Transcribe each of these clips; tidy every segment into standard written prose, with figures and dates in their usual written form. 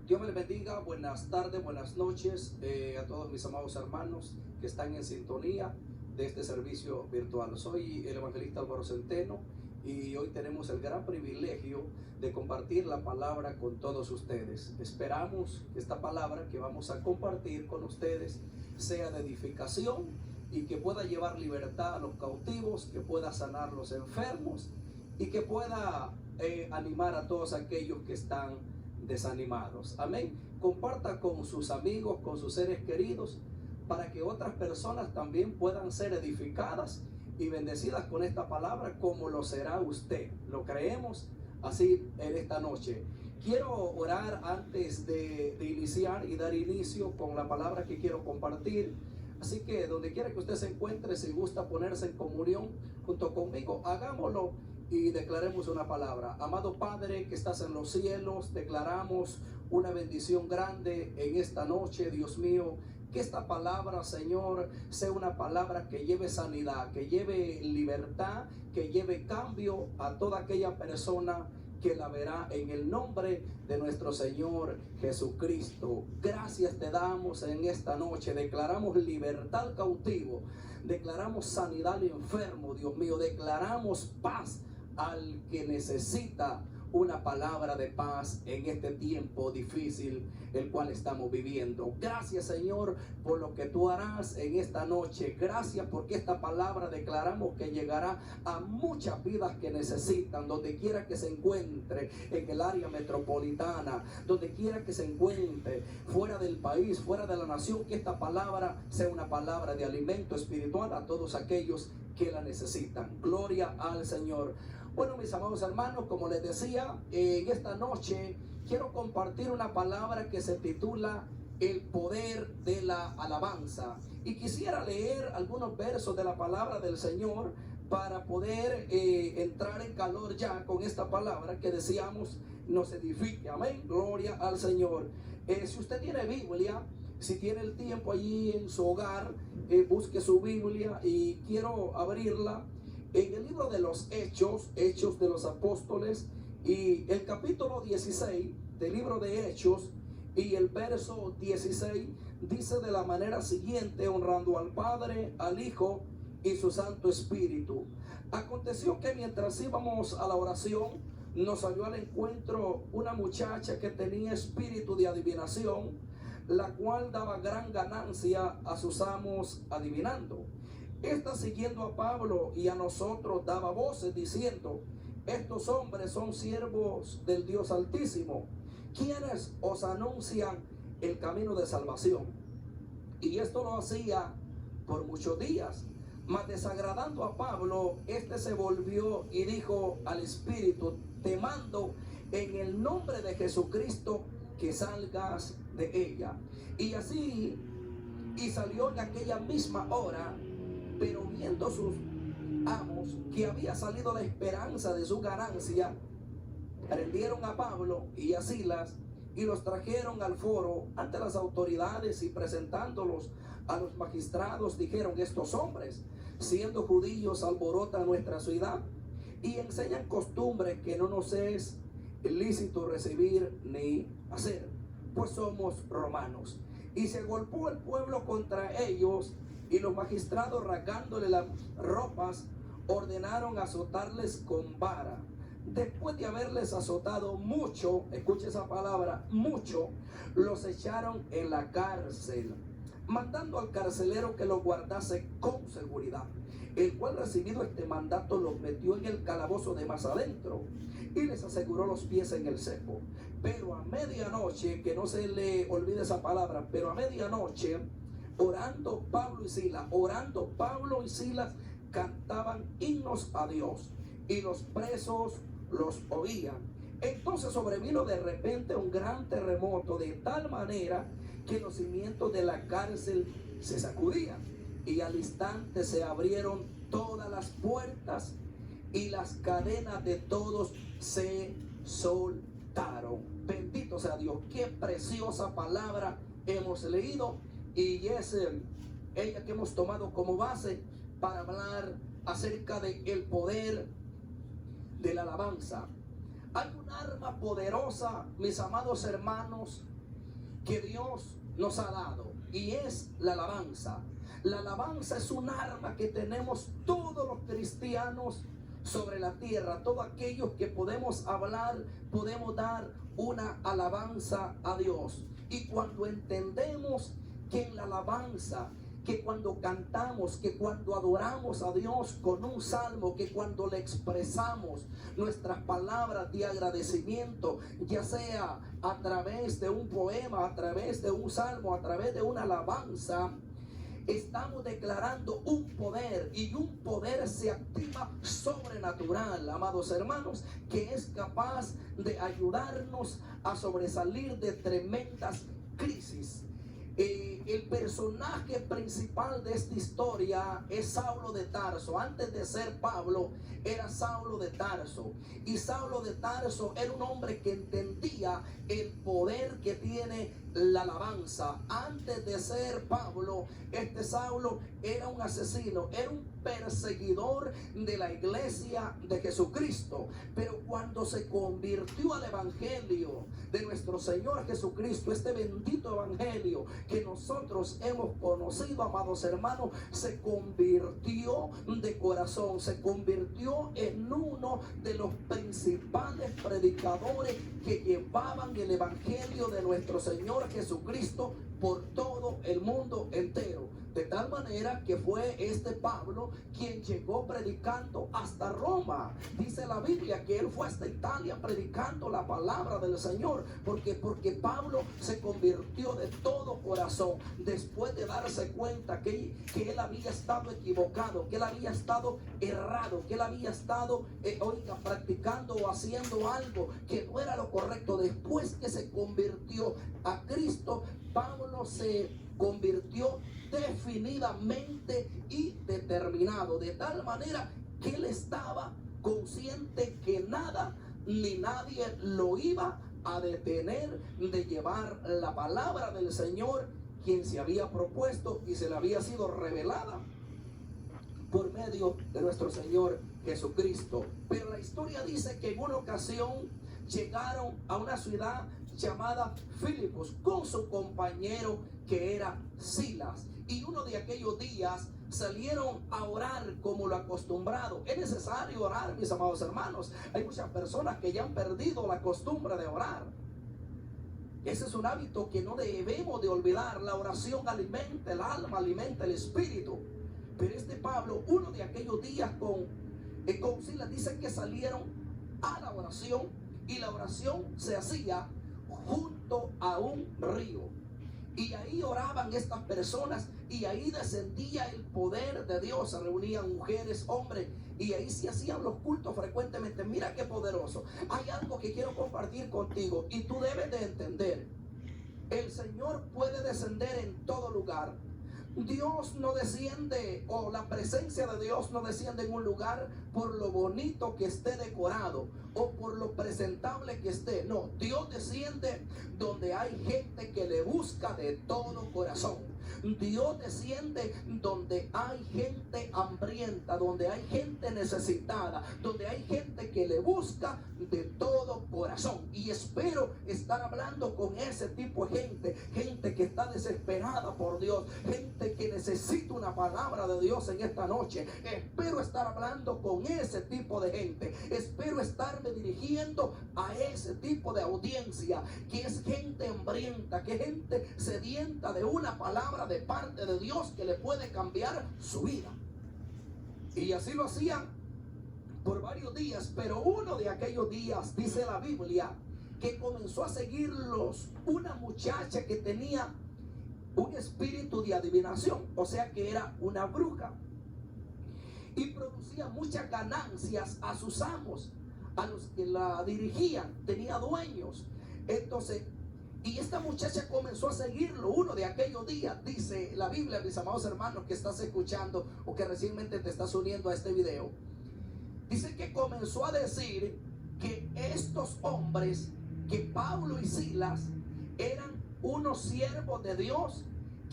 Dios me les bendiga, buenas tardes, buenas noches a todos mis amados hermanos que están en sintonía de este servicio virtual. Soy el evangelista Álvaro Centeno y hoy tenemos el gran privilegio de compartir la palabra con todos ustedes. Esperamos que esta palabra que vamos a compartir con ustedes sea de edificación y que pueda llevar libertad a los cautivos, que pueda sanar los enfermos y que pueda animar a todos aquellos que están desanimados. Amén. Comparta con sus amigos, con sus seres queridos, para que otras personas también puedan ser edificadas y bendecidas con esta palabra, como lo será usted. Lo creemos así en esta noche. Quiero orar antes de iniciar y dar inicio con la palabra que quiero compartir. Así que donde quiera que usted se encuentre, si gusta ponerse en comunión junto conmigo, hagámoslo y declaremos una palabra. Amado Padre que estás en los cielos, declaramos una bendición grande en esta noche, Dios mío. Que esta palabra, Señor, sea una palabra que lleve sanidad, que lleve libertad, que lleve cambio a toda aquella persona que la verá, en el nombre de nuestro Señor Jesucristo. Gracias te damos en esta noche. Declaramos libertad al cautivo, declaramos sanidad al enfermo, Dios mío. Declaramos paz al que necesita una palabra de paz en este tiempo difícil el cual estamos viviendo. Gracias, Señor, por lo que tú harás en esta noche. Gracias porque esta palabra declaramos que llegará a muchas vidas que necesitan, donde quiera que se encuentre, en el área metropolitana, donde quiera que se encuentre, fuera del país, fuera de la nación. Que esta palabra sea una palabra de alimento espiritual a todos aquellos que la necesitan. Gloria al Señor. Bueno, mis amados hermanos, como les decía, en esta noche quiero compartir una palabra que se titula El poder de la alabanza. Y quisiera leer algunos versos de la palabra del Señor para poder entrar en calor ya con esta palabra que decíamos nos edifique. Amén, gloria al Señor. Si usted tiene Biblia, si tiene el tiempo allí en su hogar, busque su Biblia y quiero abrirla en el libro de los Hechos de los Apóstoles, y el capítulo 16 del libro de Hechos y el verso 16 dice de la manera siguiente: honrando al Padre, al Hijo y su Santo Espíritu. Aconteció que mientras íbamos a la oración, nos salió al encuentro una muchacha que tenía espíritu de adivinación, la cual daba gran ganancia a sus amos adivinando. Esta, siguiendo a Pablo y a nosotros, daba voces diciendo: estos hombres son siervos del Dios Altísimo, quienes os anuncian el camino de salvación. Y esto lo hacía por muchos días. Mas desagradando a Pablo, este se volvió y dijo al espíritu: te mando en el nombre de Jesucristo que salgas de ella. Y así, y salió en aquella misma hora. Pero viendo sus amos que había salido la esperanza de su ganancia, prendieron a Pablo y a Silas y los trajeron al foro ante las autoridades, y presentándolos a los magistrados dijeron: estos hombres, siendo judíos, alborotan nuestra ciudad y enseñan costumbres que no nos es lícito recibir ni hacer, pues somos romanos. Y se agolpó el pueblo contra ellos, y los magistrados, rasgándole las ropas, ordenaron azotarles con vara. Después de haberles azotado mucho, escuche esa palabra, mucho, los echaron en la cárcel, mandando al carcelero que los guardase con seguridad, el cual, recibido este mandato, los metió en el calabozo de más adentro y les aseguró los pies en el cepo. Pero a medianoche, que no se le olvide esa palabra, pero a medianoche, orando Pablo y Silas cantaban himnos a Dios, y los presos los oían. Entonces sobrevino de repente un gran terremoto, de tal manera que los cimientos de la cárcel se sacudían, y al instante se abrieron todas las puertas y las cadenas de todos se soltaron. Bendito sea Dios. Qué preciosa palabra hemos leído, y es ella que hemos tomado como base para hablar acerca del poder de la alabanza. Hay un arma poderosa, mis amados hermanos, que Dios nos ha dado, y es la alabanza. La alabanza es un arma que tenemos todos los cristianos sobre la tierra. Todos aquellos que podemos hablar, podemos dar una alabanza a Dios. Y cuando entendemos que en la alabanza, que cuando cantamos, que cuando adoramos a Dios con un salmo, que cuando le expresamos nuestras palabras de agradecimiento, ya sea a través de un poema, a través de un salmo, a través de una alabanza, estamos declarando un poder, y un poder se activa sobrenatural, amados hermanos, que es capaz de ayudarnos a sobresalir de tremendas crisis. El personaje principal de esta historia es Saulo de Tarso. Antes de ser Pablo, era Saulo de Tarso. Y Saulo de Tarso era un hombre que entendía el poder que tiene la alabanza. Antes de ser Pablo, este Saulo era un asesino, era un perseguidor de la iglesia de Jesucristo. Pero cuando se convirtió al evangelio de nuestro Señor Jesucristo, este bendito evangelio que nosotros hemos conocido, amados hermanos, se convirtió de corazón, se convirtió en uno de los principales predicadores que llevaban el evangelio de nuestro Señor Jesucristo por todo el mundo entero. De tal manera que fue este Pablo quien llegó predicando hasta Roma. Dice la Biblia que él fue hasta Italia predicando la palabra del Señor. Porque Pablo se convirtió de todo corazón después de darse cuenta que él había estado equivocado, que él había estado errado, que él había estado practicando o haciendo algo que no era lo correcto. Después que se convirtió a Cristo, Pablo se convirtió definidamente y determinado, de tal manera que él estaba consciente que nada ni nadie lo iba a detener de llevar la palabra del Señor, quien se había propuesto y se le había sido revelada por medio de nuestro Señor Jesucristo. Pero la historia dice que en una ocasión llegaron a una ciudad llamada Filipos con su compañero que era Silas, y uno de aquellos días salieron a orar como lo acostumbrado. Es necesario orar, mis amados hermanos. Hay muchas personas que ya han perdido la costumbre de orar. Ese es un hábito que no debemos de olvidar. La oración alimenta el alma, alimenta el espíritu. Pero este Pablo, uno de aquellos días con Silas, dice que salieron a la oración, y la oración se hacía junto a un río. Y ahí oraban estas personas, y ahí descendía el poder de Dios. Se reunían mujeres, hombres, y ahí se hacían los cultos frecuentemente. Mira qué poderoso. Hay algo que quiero compartir contigo, y tú debes de entender: el Señor puede descender en todo lugar. Dios no desciende, o la presencia de Dios no desciende en un lugar por lo bonito que esté decorado o por lo presentable que esté. No, Dios desciende donde hay gente que le busca de todo corazón. Dios desciende donde hay gente hambrienta, donde hay gente necesitada, donde hay gente que le busca de todo corazón. Y espero estar hablando con ese tipo de gente, gente que está desesperada por Dios, gente que necesita una palabra de Dios en esta noche. Espero estar hablando con ese tipo de gente. Espero estarme dirigiendo a ese tipo de audiencia, que es gente hambrienta, que es gente sedienta de una palabra de parte de Dios que le puede cambiar su vida. Y así lo hacían por varios días. Pero uno de aquellos días, dice la Biblia, que comenzó a seguirlos una muchacha que tenía un espíritu de adivinación, o sea que era una bruja, y producía muchas ganancias a sus amos, a los que la dirigían. Tenía dueños. Entonces, y esta muchacha comenzó a seguirlo uno de aquellos días. Dice la Biblia, mis amados hermanos, que estás escuchando o que recientemente te estás uniendo a este video, dice que comenzó a decir que estos hombres, que Pablo y Silas, eran unos siervos de Dios,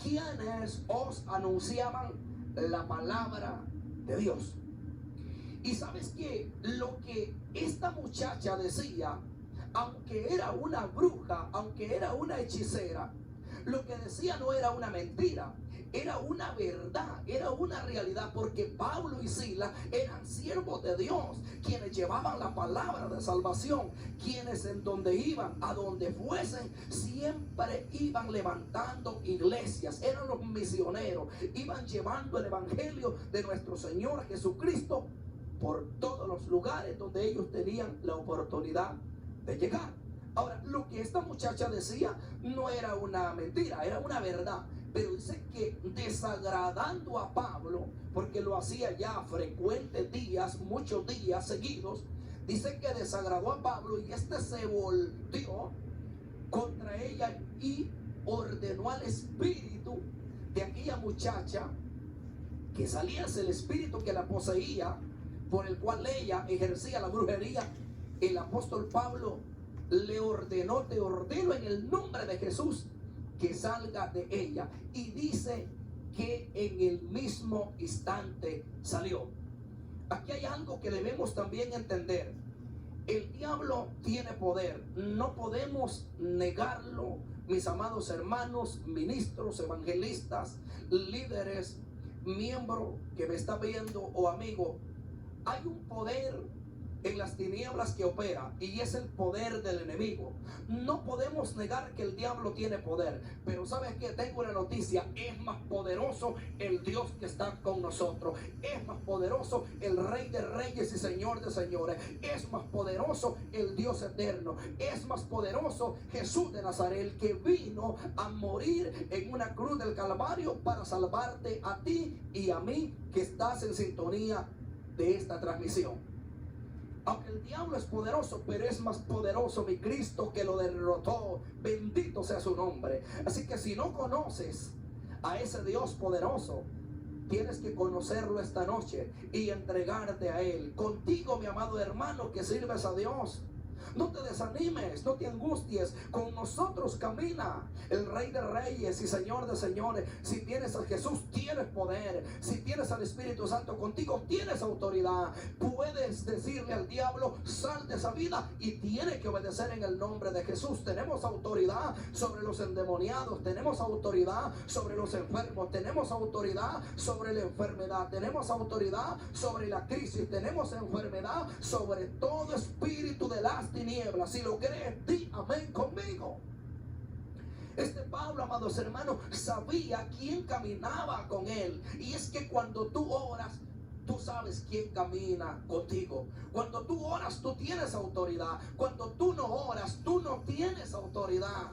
quienes os anunciaban la palabra de Dios. Y sabes que lo que esta muchacha decía aunque era una bruja, aunque era una hechicera, lo que decía no era una mentira, era una verdad, era una realidad, porque Pablo y Silas eran siervos de Dios, quienes llevaban la palabra de salvación, quienes en donde iban, a donde fuesen, siempre iban levantando iglesias, eran los misioneros, iban llevando el evangelio de nuestro Señor Jesucristo por todos los lugares donde ellos tenían la oportunidad de llegar. Ahora, lo que esta muchacha decía no era una mentira, era una verdad. Pero dice que desagradando a Pablo, porque lo hacía ya frecuentes días, muchos días seguidos, dice que desagradó a Pablo y este se volvió contra ella y ordenó al espíritu de aquella muchacha que saliese, el espíritu que la poseía, por el cual ella ejercía la brujería. El apóstol Pablo le ordenó: te ordeno en el nombre de Jesús que salga de ella. Y dice que en el mismo instante salió. Aquí hay algo que debemos también entender. El diablo tiene poder, no podemos negarlo, mis amados hermanos, ministros, evangelistas, líderes, miembro que me está viendo o amigo. Hay un poder en las tinieblas que opera, y es el poder del enemigo. No podemos negar que el diablo tiene poder, pero ¿sabes qué? Tengo una noticia: es más poderoso el Dios que está con nosotros, es más poderoso el Rey de Reyes y Señor de Señores, es más poderoso el Dios eterno, es más poderoso Jesús de Nazaret, el que vino a morir en una cruz del Calvario para salvarte a ti y a mí, que estás en sintonía de esta transmisión. Aunque el diablo es poderoso, pero es más poderoso mi Cristo, que lo derrotó. Bendito sea su nombre. Así que si no conoces a ese Dios poderoso, tienes que conocerlo esta noche y entregarte a Él. Contigo, mi amado hermano, que sirves a Dios, no te desanimes, no te angusties. Con nosotros camina el Rey de Reyes y Señor de Señores. Si tienes a Jesús, tienes poder. Si tienes al Espíritu Santo contigo, tienes autoridad. Puedes decirle al diablo: sal de esa vida, y tiene que obedecer en el nombre de Jesús. Tenemos autoridad sobre los endemoniados, tenemos autoridad sobre los enfermos, tenemos autoridad sobre la enfermedad, tenemos autoridad sobre la crisis, tenemos enfermedad sobre todo espíritu de las tinieblas. Si lo crees, di amén conmigo. Este Pablo, amados hermanos, sabía quién caminaba con él. Y es que cuando tú oras, tú sabes quién camina contigo. Cuando tú oras, tú tienes autoridad. Cuando tú no oras, tú no tienes autoridad.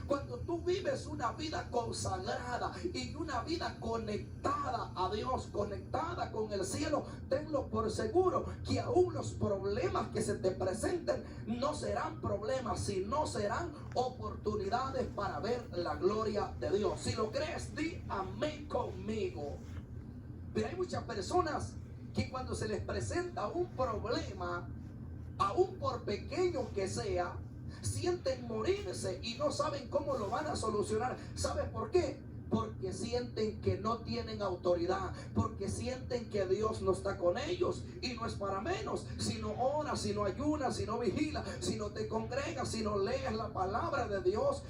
Cuando tú vives una vida consagrada y una vida conectada a Dios, conectada con el cielo, tenlo por seguro que aún los problemas que se te presenten no serán problemas, sino serán oportunidades para ver la gloria de Dios. Si lo crees, di amén conmigo. Pero hay muchas personas que cuando se les presenta un problema, aún por pequeño que sea, sienten morirse y no saben cómo lo van a solucionar. ¿Sabes por qué? Porque sienten que no tienen autoridad, porque sienten que Dios no está con ellos. Y no es para menos. Si no oras, si no ayunas, si no vigilas, si no te congregas, si no lees la palabra de Dios,